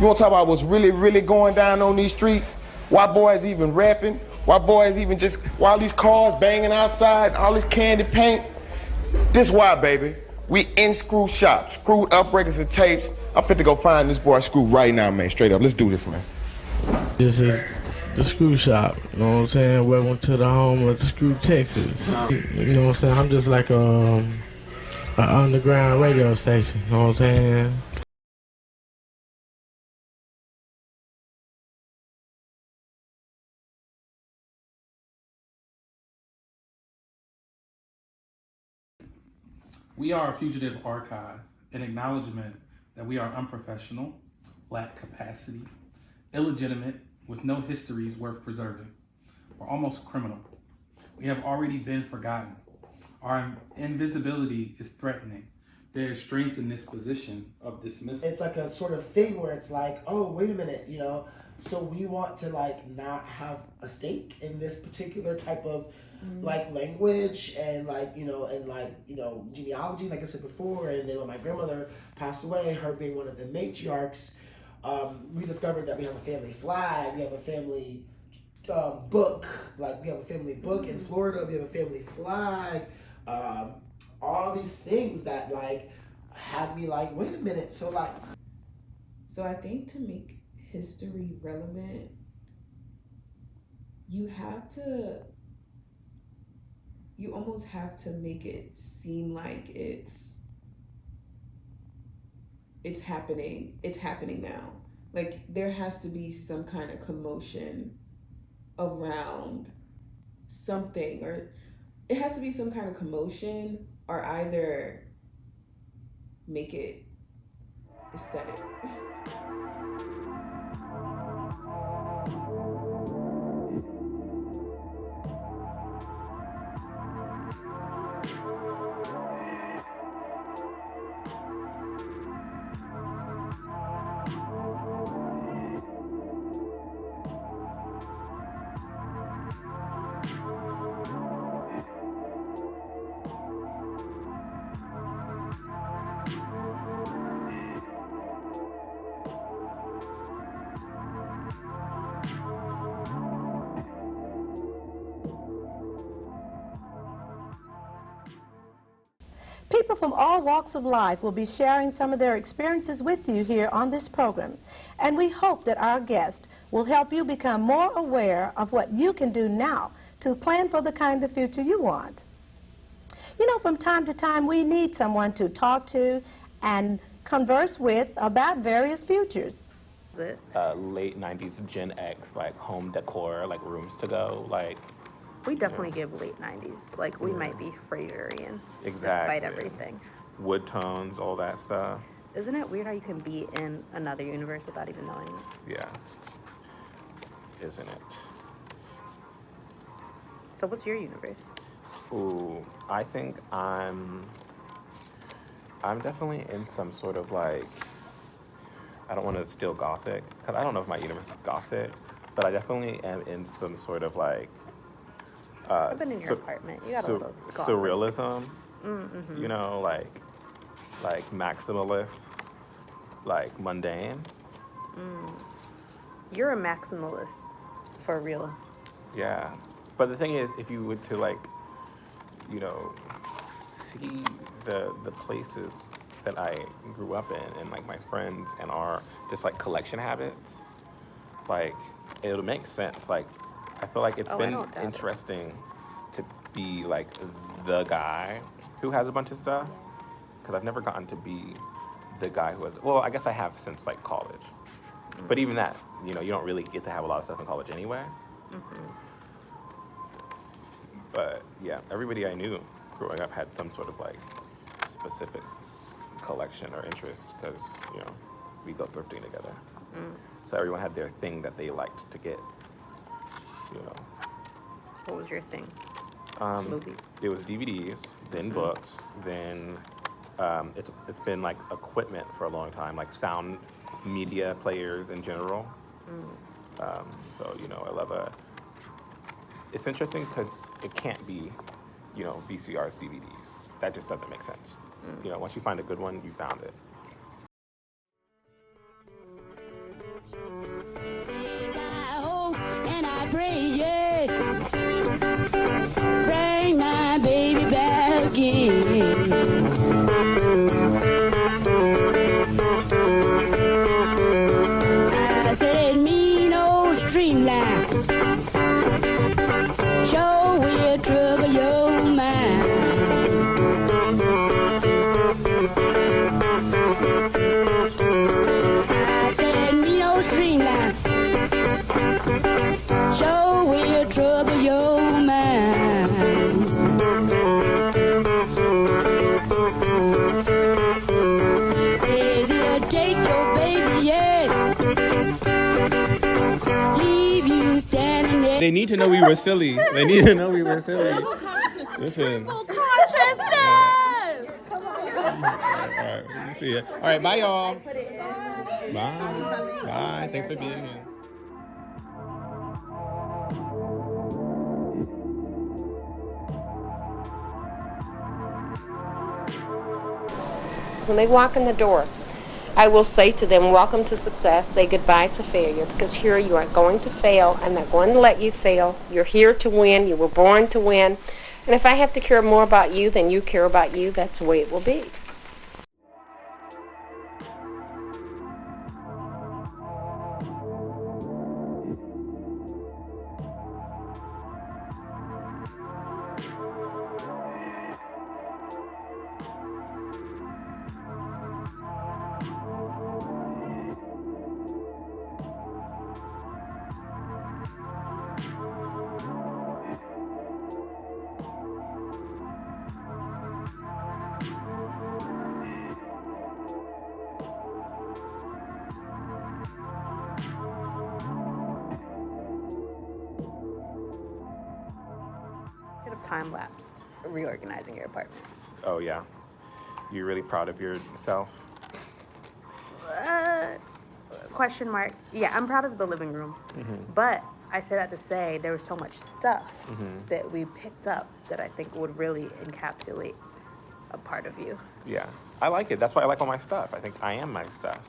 You want to talk about what's really, really going down on these streets? Why boys even rapping? Why boys even just, why all these cars banging outside, all this candy paint? This why, baby. We in Screw shop, screwed up records and tapes. I'm fit to go find this boy Screw right now, man. Straight up, let's do this, man. This is the Screw Shop, you know what I'm saying? Welcome to the home of the Screw, Texas. You know what I'm saying? I'm just like an underground radio station, you know what I'm saying? We are a fugitive archive, an acknowledgement that we are unprofessional, lack capacity, illegitimate, with no histories worth preserving. We're almost criminal. We have already been forgotten. Our invisibility is threatening. There is strength in this position of dismissal. It's like a sort of thing where it's like, oh, wait a minute, you know, so we want to like not have a stake in this particular type of like language and genealogy, like I said before. And then when my grandmother passed away, her being one of the matriarchs, we discovered that we have a family flag, we have a family book, like we have a family book in Florida, we have a family flag, all these things that like had me like, wait a minute, so I think to make history relevant, you almost have to make it seem like it's happening now. Like there has to be some kind of commotion around something, or it has to be some kind of commotion, or either make it aesthetic. People from all walks of life will be sharing some of their experiences with you here on this program. And we hope that our guest will help you become more aware of what you can do now to plan for the kind of future you want. You know, from time to time, we need someone to talk to and converse with about various futures. Late 90s Gen X, like home decor, like rooms to go, like. We definitely give late 90s. Like, we might be Fraserian, Exactly. despite everything. Wood tones, all that stuff. Isn't it weird how you can be in another universe without even knowing it? Yeah. Isn't it? So what's your universe? Ooh, I think I'm definitely in some sort of like, I don't want to steal Gothic, because I don't know if my universe is Gothic, but I definitely am in some sort of like, I've been in your apartment. You got a little surrealism, you know, like maximalist, like mundane. You're a maximalist, for real. Yeah, but the thing is, if you were to like, you know, see the places that I grew up in and like my friends and our just like collection habits, like it'll make sense. Like I feel like it's been interesting to be like the guy who has a bunch of stuff, because I've never gotten to be the guy who has, well, I guess I have since like college. But even that, you know, you don't really get to have a lot of stuff in college anyway. But yeah, everybody I knew growing up had some sort of like specific collection or interest, because, you know, we go thrifting together. So everyone had their thing that they liked to get, you know. What was your thing? Movies? It was DVDs, then books, then it's been like equipment for a long time, like sound media players in general. So, you know, I love it's interesting because it can't be, you know, VCRs, DVDs. That just doesn't make sense. You know, once you find a good one, you found it. They need to know we were silly. They need to know we were silly. Double consciousness. Listen. Triple consciousness. Come on. All right, see ya. All right, bye, y'all. Bye. Bye. Thanks for being here. When they walk in the door, I will say to them, welcome to success, say goodbye to failure, because here you are going to fail. I'm not going to let you fail. You're here to win. You were born to win. And if I have to care more about you than you care about you, that's the way it will be. Time lapsed reorganizing your apartment. Oh, yeah. You really proud of yourself? Question mark. Yeah, I'm proud of the living room. But I say that to say there was so much stuff that we picked up that I think would really encapsulate a part of you. Yeah. I like it. That's why I like all my stuff. I think I am my stuff.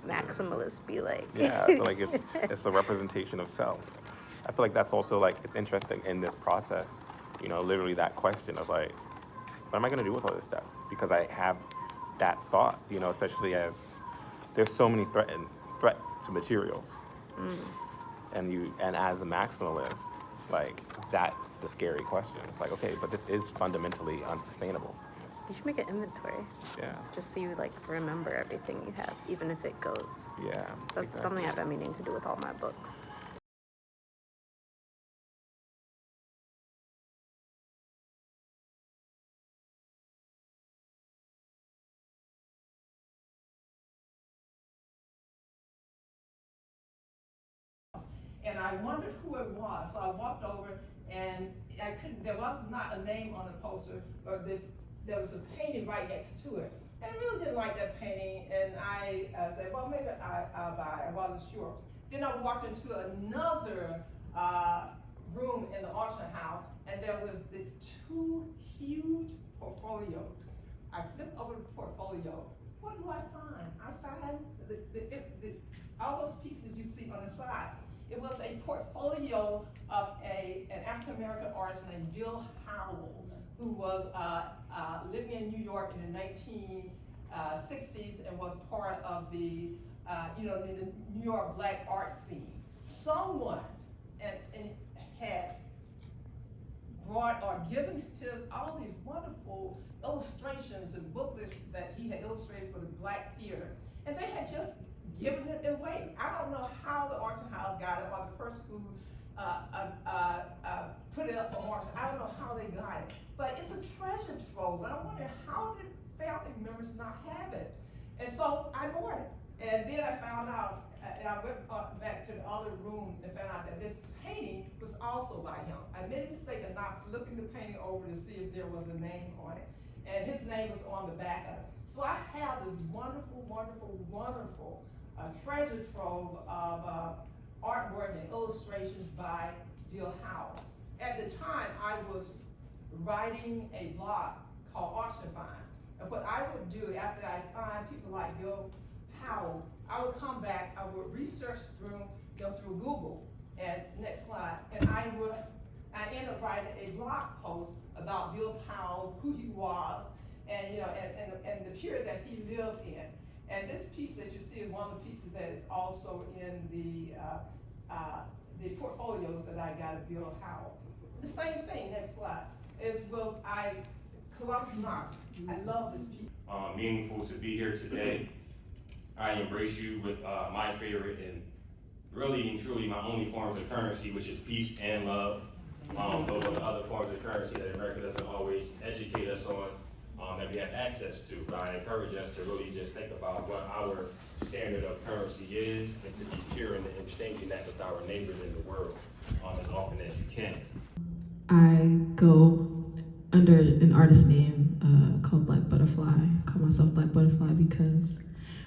Maximalist be like. Yeah, I feel like it's the representation of self. I feel like that's also like, it's interesting in this process, you know, literally that question of like, what am I going to do with all this stuff? Because I have that thought, you know, especially as there's so many threats to materials. And as a maximalist, like that's the scary question. It's like, okay, but this is fundamentally unsustainable. You should make an inventory. Yeah. Just so you like remember everything you have, even if it goes. Yeah. That's something I've been meaning to do with all my books. And I wondered who it was, so I walked over, and I couldn't. There was not a name on the poster, or there was a painting right next to it. And I really didn't like that painting, and I said, well, maybe I'll buy it. I wasn't sure. Then I walked into another room in the auction house, and there was the two huge portfolios. I flipped over the portfolio. What do I find? I find all those pieces you see on the side. It was a portfolio of an African-American artist named Bill Howell, who was living in New York in the 1960s and was part of the New York black art scene. Someone and had brought or given all these wonderful illustrations and booklets that he had illustrated for the black theater, and they had just given it away. I don't know how the auction house got it, or the person who put it up for auction. I don't know how they got it, but it's a treasure trove, and I wonder how did family members not have it? And so I bought it, and then I found out, and I went back to the other room and found out that this painting was also by him. I made a mistake of not flipping the painting over to see if there was a name on it, and his name was on the back of it. So I have this wonderful, wonderful, wonderful treasure trove of artwork and illustrations by Bill Howell. At the time, I was writing a blog called Auction Finds. And what I would do after I find people like Bill Howell, I would come back, I would research through Google, and next slide, and I ended up writing a blog post about Bill Howell, who he was, and and the period that he lived in. And this piece that you see is one of the pieces that is also in the portfolios that I got of Bill Howell. The same thing, next slide, is Columbus Knox. I love this piece. Meaningful to be here today. I embrace you with my favorite and really and truly my only forms of currency, which is peace and love. Those are the other forms of currency that America doesn't always educate us on, that we have access to. But I encourage us to really just think about what our standard of currency is, and to be pure in exchanging that with our neighbors in the world as often as you can. I go under an artist name called Black Butterfly. I call myself Black Butterfly because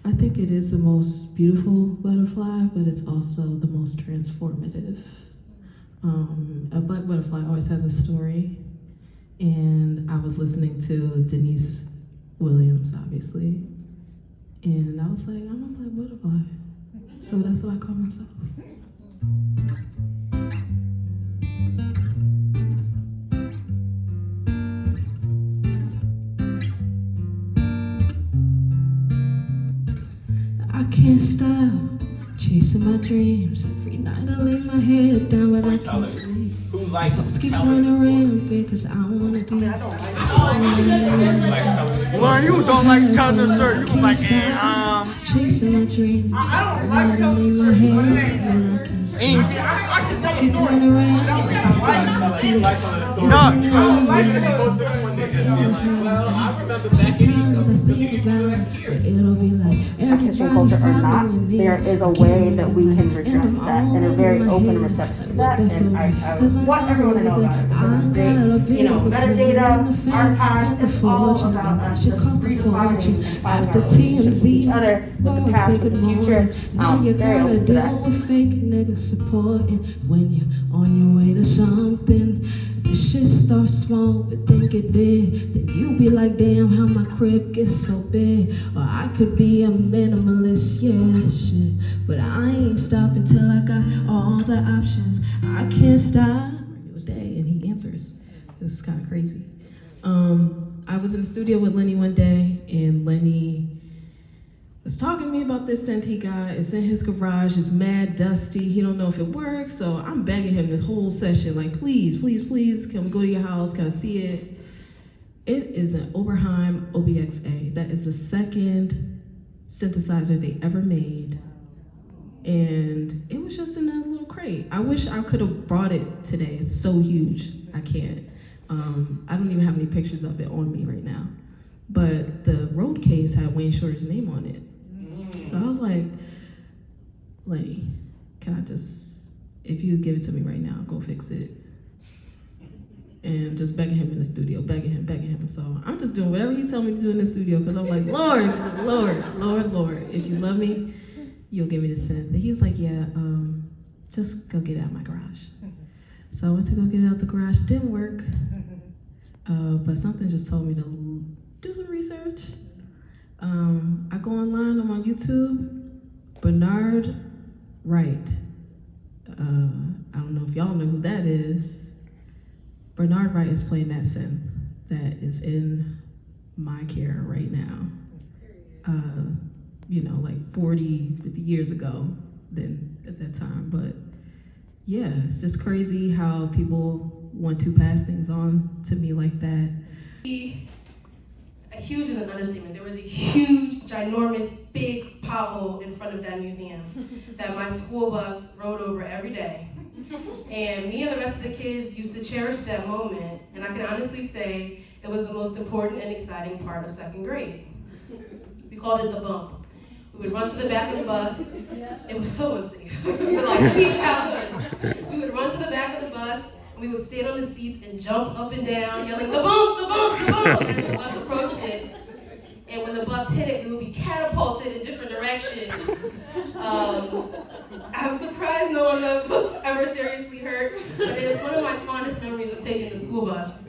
I think it is the most beautiful butterfly, but it's also the most transformative. A black butterfly always has a story, and I was listening to Denise Williams, obviously, and I was like, I'm a black butterfly, so that's what I call myself. I can't stop chasing my dreams. Every night I lay my head down, but I can't sleep. Who likes Let's keep running around because I wanna be. Lauren, you don't like telling the story. You like, Chasing my dreams. I don't like telling the story. I can tell a story. Black history and culture or not, there is a way that we can redress that, and are very open and receptive to that, and I want everyone to know about it, because it's great. Metadata, archives, it's all about us just redefining and finding our relationships with each other, with the past, with the future. Very open to that. Fake nigga supporting when you're on your way to something. The shit starts small, but then get big. Then you be like, damn, how my crib gets so big. Or I could be a minimalist, yeah, shit. But I ain't stopping till I got all the options. I can't stop. Day, and he answers. It's kind of crazy. I was in the studio with Lenny one day, and Lenny was talking to me about this synth he got. It's in his garage. It's mad dusty. He don't know if it works. So I'm begging him this whole session, like, please, please, please, can we go to your house? Can I see it? It is an Oberheim OBX-A. That is the second synthesizer they ever made. And it was just in a little crate. I wish I could have brought it today. It's so huge. I can't. I don't even have any pictures of it on me right now. But the road case had Wayne Shorter's name on it. So I was like, Lenny, can I just, if you give it to me right now, go fix it. And just begging him in the studio, begging him. So I'm just doing whatever he tells me to do in the studio, because I'm like, Lord, if you love me, you'll give me the synth. And he was like, yeah, just go get it out of my garage. So I went to go get it out the garage. It didn't work, but something just told me to do some research. I go online, I'm on YouTube, Bernard Wright. I don't know if y'all know who that is. Bernard Wright is playing that synth that is in my care right now. Like 40, 50 years ago then at that time. But yeah, it's just crazy how people want to pass things on to me like that. Huge is an understatement. There was a huge, ginormous, big pothole in front of that museum that my school bus rode over every day. And me and the rest of the kids used to cherish that moment, and I can honestly say it was the most important and exciting part of second grade. We called it the bump. We would run to the back of the bus. It was so unsafe. Like peak childhood. We would run to the back of the bus, and we would stand on the seats and jump up and down, yelling, the bump, the bump, the bump, as the bus approached it. And when the bus hit it, we would be catapulted in different directions. I'm surprised no one was ever seriously hurt, but it was one of my fondest memories of taking the school bus.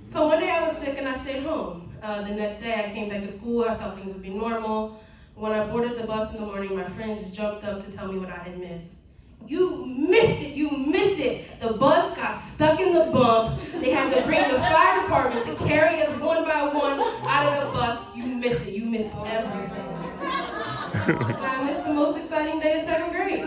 So one day I was sick and I stayed home. The next day I came back to school. I thought things would be normal. When I boarded the bus in the morning, my friends jumped up to tell me what I had missed. You missed it. The bus got stuck in the bump. They had to bring the fire department to carry us one by one out of the bus. You missed it. You missed everything. And I missed the most exciting day of second grade.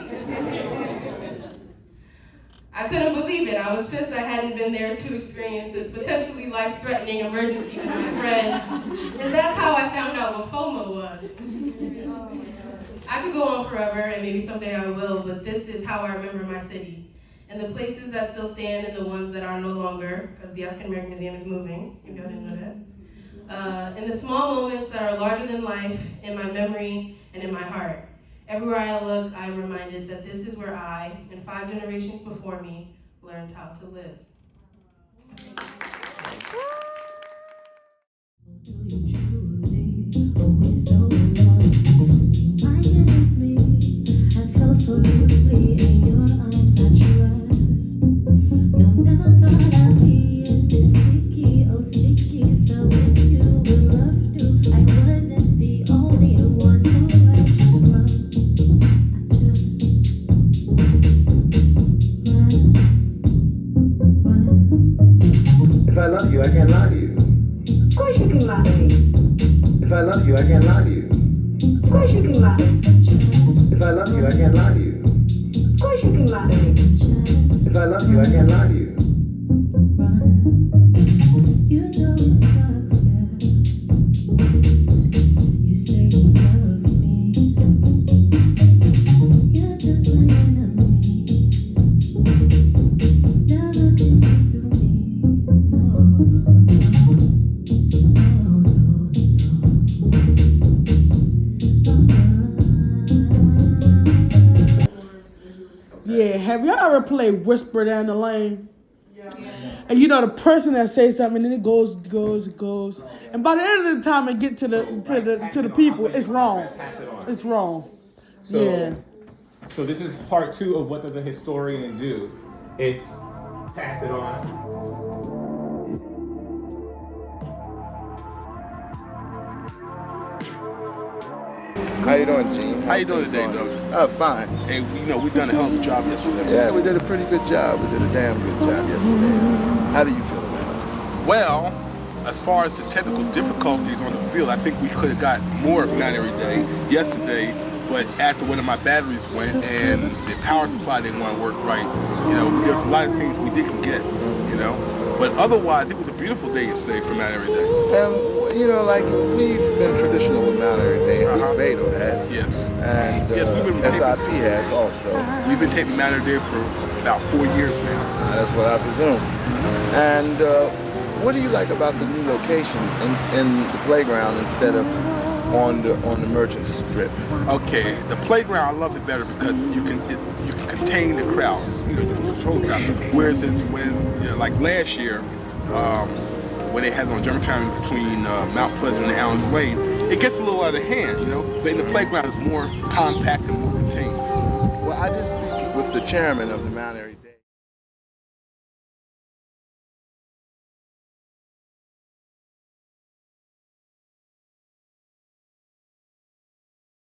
I couldn't believe it. I was pissed I hadn't been there to experience this potentially life-threatening emergency with my friends. And that's how I found out what FOMO was. I could go on forever, and maybe someday I will, but this is how I remember my city. And the places that still stand and the ones that are no longer, because the African American Museum is moving, if y'all didn't know that. in the small moments that are larger than life, in my memory and in my heart. Everywhere I look, I am reminded that this is where I, and 5 generations before me, learned how to live. Always so in love with you, my enemy. I fell so loosely in your arms, I trust. No, never thought I'd be in this sticky, oh sticky. Felt when you were rough, knew I wasn't the only one, so I just run. I just run. If I love you, I can't lie to you. Of course you can lie to me. If I love you, I can't lie to you. Of course you can lie. If I love you, I can't lie to you. Of course you can lie to me. If I love you, I can't lie to you. You know it sucks, yeah. You say you love me. You're just my enemy. Never can see through me. Yeah, have y'all ever played Whisper Down the Lane? Yeah. And you know the person that says something and then it goes, and by the end of the time it get to the people, it's wrong. It's wrong. So, yeah. So this is part 2 of what does a historian do? It's pass it on. How you doing, Gene? How you doing today, Doug? Oh, fine. Hey, we done a hell of a job yesterday. Yeah, we did a pretty good job. We did a damn good job yesterday. How do you feel about it? Well, as far as the technical difficulties on the field, I think we could have got more man every day yesterday, but after one of my batteries went and the power supply didn't want to work right, there's a lot of things we didn't get, But otherwise, it was a beautiful day yesterday for man every day. Like we've been traditional with Mount every day, at least Vado has. Yes. And SIP has also. We've been taking man every day for about 4 years now. That's what I presume. And what do you like about the new location in the playground instead of on the merchant strip? Okay, the playground I love it better because you can contain the crowd. You can control the crowd. Whereas when like last year, when they had it on Germantown between Mount Pleasant and Allen's Lane, it gets a little out of hand, But in the playground, it's more compact and more contained. Well, I just speak with the chairman of the Mount Airy